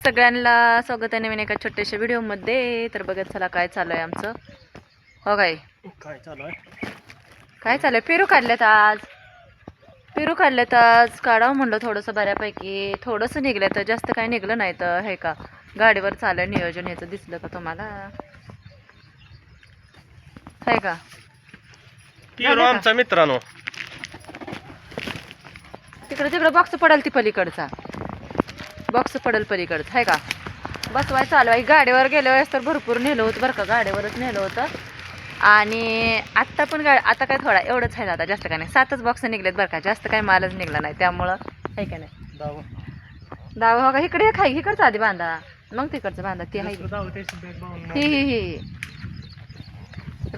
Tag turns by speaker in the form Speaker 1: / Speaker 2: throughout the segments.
Speaker 1: सगळ्यांना स्वागत आहे नवीन एका छोट्याशा व्हिडिओमध्ये. तर बघत चला काय चालू आहे आमचं. हो काय काय चालू आहे. पेरू काढलेत आज काढावं म्हणलं थोडंसं बऱ्यापैकी. थोडंसं निघलं तर जास्त काय निघलं नाही तर हे का गाडीवर चालू आहे नियोजन. ह्याचं दिसलं का तुम्हाला आहे का
Speaker 2: आमचा मित्रांनो
Speaker 1: तिकडे बॉक्स पडेल ती पलीकडचा बॉक्स पडेल पलीकडचं आहे का. बसवाय चालू आहे. गाडीवर गेल्या वेळेस तर भरपूर नेलं होतं बरं का. गाडीवरच नेलं होतं. आणि आत्ता पण आता काय थोडा एवढंच आहे. आता जास्त काय नाही. 7च बॉक्स निघलेत बरं का. जास्त काय मालच निघला नाही त्यामुळं आहे का नाही. दावा हो का. इकडे खाई इकडचं आधी बांधा मग तिकडचं बांधा. ती आहे ही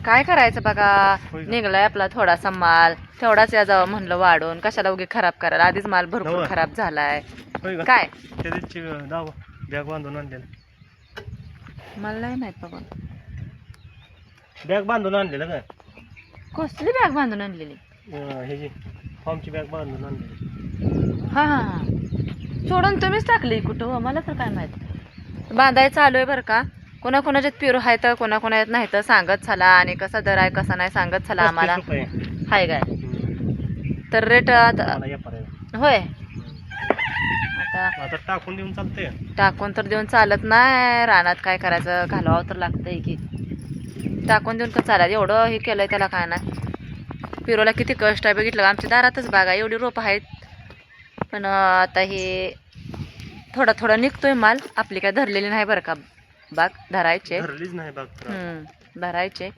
Speaker 1: काय करायचं बघा. निघलाय आपला थोडासा माल. तेवढाच या जावं म्हणलं वाढून. कशाला उगी खराब करायला. आधीच माल भरपूर खराब झालाय. काय
Speaker 2: बॅग बांधून आणलेलं
Speaker 1: मला नाही माहित बाबा.
Speaker 2: बॅग बांधून आणलेलं काय
Speaker 1: कसली बॅग बांधून आणलेली.
Speaker 2: ह्याची फॉर्मची बॅग बांधून आणलेली.
Speaker 1: हा हा हा सोडून तुम्हीच टाकली कुठं. मला तर काय माहित. बांधायचं चालू आहे बरं का. कोणाकोणाच्यात पेरू आहे तर कोणाकोणाच्यात नाही तर सांगत चला. आणि कसा दर आहे कसा नाही सांगत चला आम्हाला. हाय काय तर रेट होय.
Speaker 2: आता टाकून देऊन चालतंय.
Speaker 1: टाकून तर देऊन चालत नाही. रानात काय करायचं घालवावं तर लागतंय की. टाकून देऊन का चालत. एवढं हे केलंय त्याला काय नाही. पेरूला किती कष्ट आहे बघितलं. आमच्या दारातच बागा एवढी रोपं आहेत. पण आता हे थोडा निघतोय माल. आपली काय धरलेली नाही बरं का बाग. धरायचे धरायचे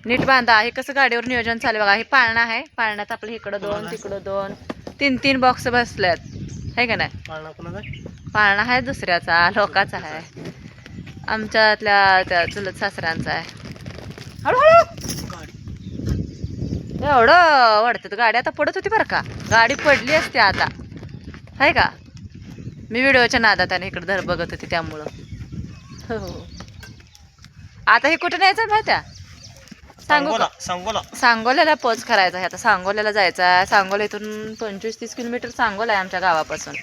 Speaker 1: नीट बांधा. हे कसं गाडीवर नियोजन चालू बघा. हे पाळणं आहे. पाळण्यात आपलं इकडं 2 तिकडं 2 3 बॉक्स बसल्यात आहे का नाही. पाळणा आहे दुसऱ्याचा लोकाचा आहे. आमच्यातल्या त्या चुलत सासऱ्यांचा आहे. हळूहळू एवढं वाढतात गाडी. आता पडत होती बरं का. गाडी पडली असते आता आहे का. मी व्हिडिओच्या नादात आणि इकडे धर बघत होती त्यामुळं. हो आता हे कुठं न्यायचं माहिती आहे. सांगोल्याला पोच करायचा आहे. आता सांगोल्याला जायचं आहे. सांगोला इथून 25-30 किलोमीटर सांगोला आहे आमच्या गावापासून.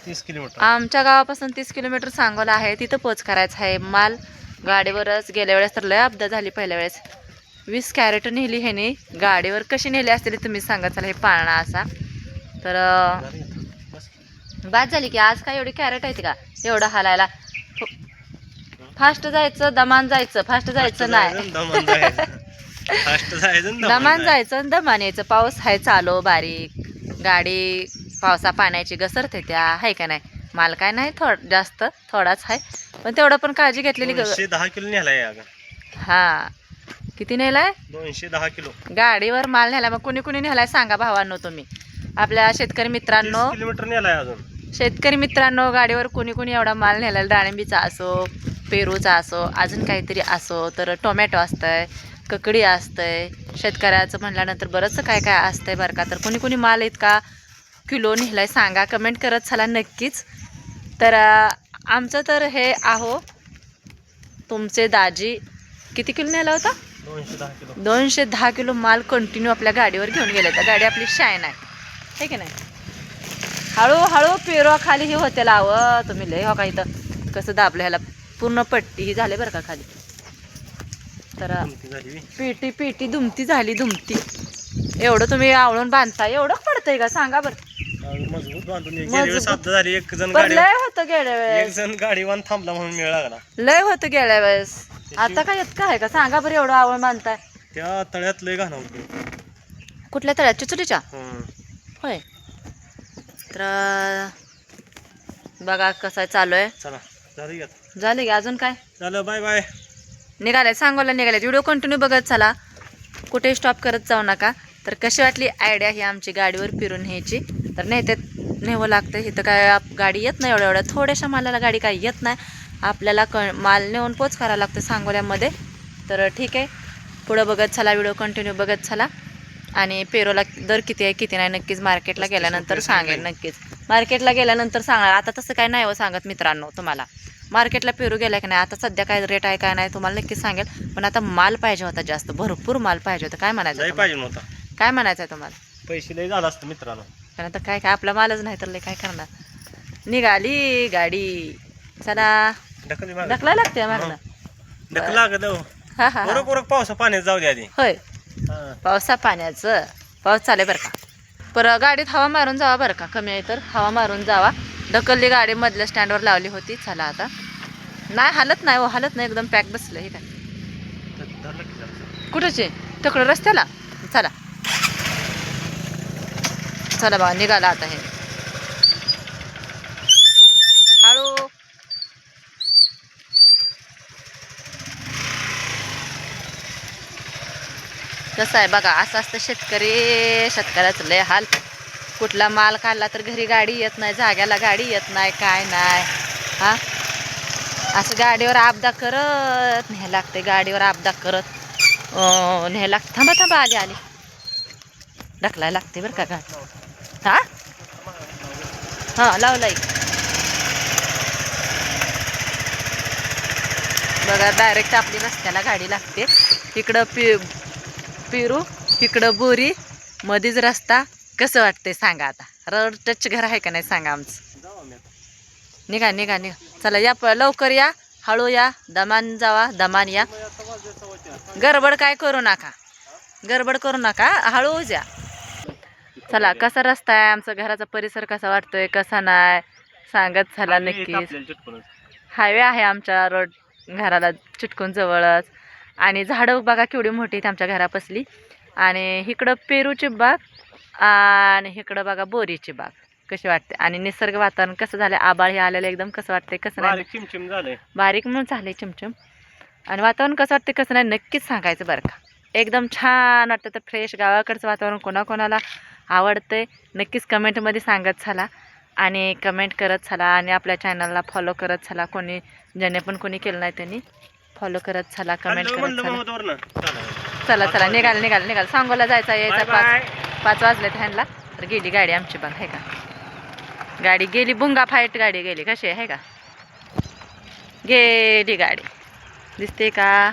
Speaker 2: 30 किलोमीटर
Speaker 1: आमच्या गावापासून 30 किलोमीटर सांगोला आहे. तिथं पोच करायचं आहे. माल गाडीवरच गेल्या वेळेस तर लय अपघात झाली. पहिल्या वेळेस 20 कॅरेट नेली ह्याने. गाडीवर कशी नेली असतील तुम्ही सांगा चला. हे पाळणा असा तर बाद झाली की. आज काय एवढी कॅरेट आहे का एवढं हालायला. फास्ट जायचं दमान जायचं. फास्ट जायचं नाही दमान जायचं दमान यायचं. पाऊस आहे चालू बारीक. गाडी पावसा पाण्याची घसरते त्या आहे का नाही. माल काय नाही जास्त थोडाच आहे. पण तेवढं पण काळजी घेतलेली.
Speaker 2: 210 किलो नेलाय.
Speaker 1: हा किती नेलाय.
Speaker 2: 210 किलो
Speaker 1: गाडीवर माल नेलाय. मग कुणी नेलाय सांगा भावांनो तुम्ही. आपल्या शेतकरी मित्रांनो.
Speaker 2: किलोमीटर नेलाय अजून.
Speaker 1: शेतकरी मित्रांनो गाडीवर कुणी एवढा माल नेलाय. डाळिंबीचा असो पेरूचा असो अजून काहीतरी असो तर टोमॅटो असतंय ककडी असतंय. शेतकऱ्याचं म्हणल्यानंतर बरंचसं काय काय असतंय बरं का. तर कुणी माल इतका किलो नेलाय सांगा. कमेंट करत चला नक्कीच. तर आमचं तर हे आहो तुमचे दाजी किती किलो नेला होता. 210 किलो माल कंटिन्यू आपल्या गाडीवर घेऊन गेले. तर गाडी आपली शाईन आहे की नाही. हळूहळू पेरू खाली हे होते लावं तुम्ही लय हो का. इथं कसं दाबलं ह्याला पूर्ण पट्टी ही झाली बरं का खाली. तर पेटी दुमती झाली दुमती. एवढं तुम्ही आवळून बांधता एवढं पडतंय का सांगा बरं.
Speaker 2: मजबूत बांधून झाली. एक जण
Speaker 1: लय होतं गेल्या वेळेस.
Speaker 2: गाडीवान थांबला म्हणून मिळ लागला.
Speaker 1: लय होतं गेल्या वेळेस. आता काय येत काय का सांगा बरं. एवढं आवळ बांधताय.
Speaker 2: त्या तळ्यात लय घाण होते.
Speaker 1: कुठल्या तळ्यात चिचुलीच्या होय. तर बघा कसं चालू आहे.
Speaker 2: चला
Speaker 1: झाले की अजून काय
Speaker 2: झालं. Bye bye.
Speaker 1: निघाले सांगोला निघाले. व्हिडिओ कंटिन्यू बघत चला. कुठेही स्टॉप करत जाऊ नका. तर कशी वाटली आयडिया ही आमची गाडीवर फिरून न्यायची. तर न्यावं लागतं. इथं काय गाडी येत नाही. एवढ्या थोड्याशा मालाला गाडी काय येत नाही. आपल्याला माल नेऊन पोच करायला लागतं सांगोल्यामध्ये. तर ठीक आहे पुढं बघत चला. व्हिडिओ कंटिन्यू बघत चला. आणि पेरूला दर किती आहे किती नाही नक्कीच मार्केटला गेल्यानंतर सांगेल. नक्कीच मार्केटला गेल्यानंतर सांगा. आता तसं काय नाही हो सांगत मित्रांनो तुम्हाला. मार्केटला पेरू गेला की नाही आता सध्या काय रेट आहे काय नाही तुम्हाला नक्कीच सांगेल. पण आता माल पाहिजे होता जास्त भरपूर माल पाहिजे होता. काय म्हणायचं काय म्हणायचं आहे तुम्हाला.
Speaker 2: पैसे लय झालं असतं मित्रांनो.
Speaker 1: कारण आता काय आपला मालच नाही तर लय काय करणार. निघाली गाडी चला
Speaker 2: ढकली माग
Speaker 1: ढकला लागते मागणं.
Speaker 2: ढकल लागत हो.
Speaker 1: हा हा हा.
Speaker 2: ओरक ओरक पावसा पाण्यात जाऊ दे आधी.
Speaker 1: होय
Speaker 2: हा.
Speaker 1: पावसा पाण्याचं पाऊस चालेल बरं का. पर गाडीत हवा मारून जावा बरं का. कमी आहे तर हवा मारून जावा. ढकलली गाडी मधल्या स्टँडवर लावली होती. चला आता नाही हालत नाही हो हालत नाही एकदम पॅक बसलं हे काय
Speaker 2: धरलं की जरा.
Speaker 1: कुठंचे तकडं रस्त्याला. चला चला बघा निघाला आता हे हळू. कसं आहे बघा असं असतं शेतकऱ्याचं लय हाल. कुठला माल काढला तर घरी गाडी येत नाही जाग्याला गाडी येत नाही काय नाही हा असं गाडीवर आपदा करत न्यायला लागते गाडीवर आपदा करत न्यायला लागते. थांबा थांबा आली आली ढकलायला लागते बरं का गाडी. हा हां लावलाय बघा डायरेक्ट आपली रस्त्याला गाडी लागते. इकडं पेरू इकडं बोरी मध्येच रस्ता. कसं वाटतंय सांगा आता. रोड टच घर आहे का नाही सांगा आमचं.
Speaker 2: जाऊ आम्ही आता.
Speaker 1: निघा निघा निघा चला या लवकर या हळू या दमान जावा दमान या.
Speaker 2: मग आता वाजले 4:15.
Speaker 1: गडबड काय करू नका गडबड करू नका हळूच या. चला कसा रस्ता आहे आमचा घराचा परिसर कसा वाटतोय कसा नाही सांगत चला
Speaker 2: आणि
Speaker 1: नक्कीच.
Speaker 2: आपल्याला चिटकूनच.
Speaker 1: हायवे आहे आमच्या रोड घराला चिटकून जवळच. आणि झाडं बघा केवढी मोठी आहेत आमच्या घरापसली. आणि इकडं पेरूची बाग आणि इकडं बघा बोरीची बाग. कशी वाटते आणि निसर्ग वातावरण कसं झालं आबाळ हे आलेलं एकदम कसं वाटतंय कसं नाही.
Speaker 2: बारीक चिमचिम झालंय.
Speaker 1: बारीक म्हणून झालंय चिमचिम. आणि वातावरण कसं वाटतं कसं नाही नक्कीच सांगायचं बरं का. एकदम छान वाटतं तर फ्रेश गावाकडचं वातावरण कोणाकोणाला आवडतंय नक्कीच कमेंटमध्ये सांगत चला. आणि कमेंट करत चला आणि आपल्या चॅनलला फॉलो करत चला. कोणी ज्याने पण कोणी केलं नाही त्यांनी फॉलो करत चला कमेंट करत
Speaker 2: म्हणलं
Speaker 1: चला.
Speaker 2: मग वरनं.
Speaker 1: चला चला निघाल सांगोला जायचा यायचा.
Speaker 2: बाय
Speaker 1: 5 वाजलेत ह्यांना तर गेली गाडी आमची बघ आहे का. गाडी गेली बुंगा फाईट गाडी गेली कशी आहे का. गेली गाडी दिसते का.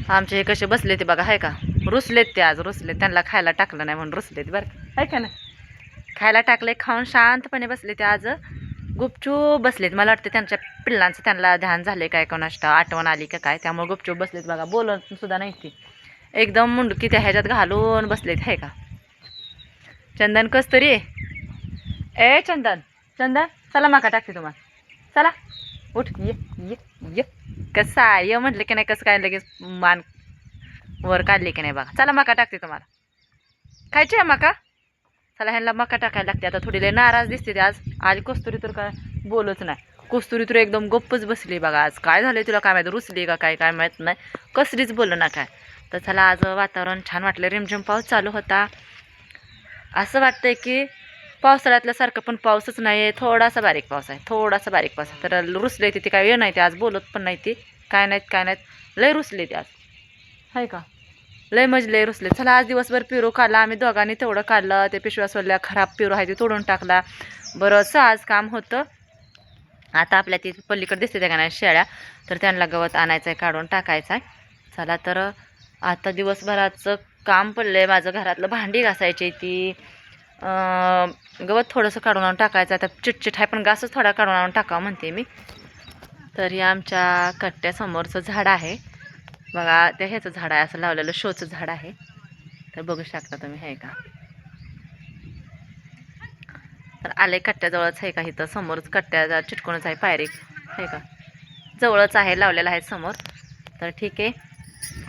Speaker 1: आमचे हे कसे बसले ते बघा आहे का. रुसलेत ते आज रुसलेत त्यांना खायला टाकलं नाही म्हणून रुसलेत बरं आहे का ना. खायला टाकले खाऊन शांतपणे बसले ते आज गुपचूप बसलेत. मला वाटतं त्यांच्या पिल्लांचं त्यांना ध्यान झाले काय कोणाष्ट आठवण आली का काय त्यामुळे गुपचूप बसलेत बघा. बोलत सुद्धा नाही ती एकदम मुंडकी त्या ह्याच्यात घालून बसलेत आहे का. चंदन कस्तुरी ए चंदन चंदन चला माका टाकते तुम्हाला चला उठ ये ये ये. कसं आहे ये म्हटलं की नाही कसं काय लगेच मान वर काढली की नाही बघा. चला मका टाकते तुम्हाला खायची आहे मका. चला ह्यांना मका टाकायला लागते. आता थोडी लय नाराज दिसते ते आज. आज कस्तुरी तर काय बोलच नाही. कस्तुरी तर एकदम गप्पच बसली बघा. आज काय झालं तुला काय माहिती रुसली का काय काय माहीत नाही कसलीच बोललं ना काय. तर चला आज वातावरण छान वाटलं. रिमझिम पाऊस चालू होता. असं वाटतंय की पावसाळ्यातल्यासारखं पण पाऊसच नाही आहे. थोडासा बारीक पाऊस आहे थोडासा बारीक पाऊस आहे. तर रुसले ती काय ये नाही ते आज बोलत पण नाही ती काय नाहीत लय रुसले ते आज आहे का. लय म्हणजे लय रुसले. चला आज दिवसभर पेरू काढला आम्ही दोघांनी तेवढं काढलं. ते पिशव्या सोडल्या खराब पेरू आहे ते तोडून टाकला. बरंचसं आज काम होतं. आता आपल्या ती पलीकडे दिसते त्या का नाही शेळ्या तर त्यांना गवत आणायचं आहे काढून टाकायचं आहे. चला तर आता दिवसभराचं काम पडलं आहे माझं. घरातलं भांडी घासायची ती गवत थोडंसं काढून आणून टाकायचं. आता चिटचिट आहे पण घासच थोडा काढून आणून टाकावं म्हणते मी. तर हे आमच्या कट्ट्यासमोरचं झाड आहे बघा. ते ह्याचं झाड आहे असं लावलेलं शोचं झाड आहे. तर बघू शकता तुम्ही आहे का. तर आले कट्ट्याजवळच आहे का. इथं समोरच कट्ट्या चिटकूनच आहे पायरी आहे का. जवळच आहे लावलेलं आहे समोर. तर ठीक आहे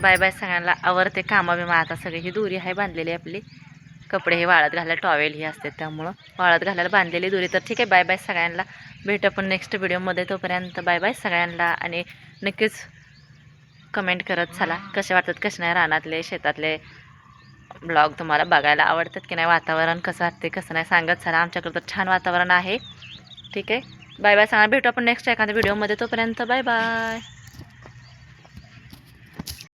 Speaker 1: बाय बाय सगळ्यांना. आवरते कामं बिमा आता सगळी. ही दोरी आहे बांधलेली आपली. कपडे हे वाळत घालायला टॉवेल ही असते त्यामुळं वाळत घालायला बांधलेली दोरी. तर ठीक आहे बाय बाय सगळ्यांना. भेटू पण नेक्स्ट व्हिडिओमध्ये. तोपर्यंत बाय बाय सगळ्यांना. आणि नक्कीच कमेंट करत चला कसे वाटतात कसे नाही रानातले शेतातले ब्लॉग तुम्हाला बघायला आवडतात की नाही. वातावरण कसं वाटते कसं नाही सांगत चला. आमच्याकडं तर छान वातावरण आहे. ठीक आहे बाय बाय सगळ्यांना. भेटू आपण नेक्स्ट एखाद्या व्हिडिओमध्ये. तोपर्यंत बाय बाय.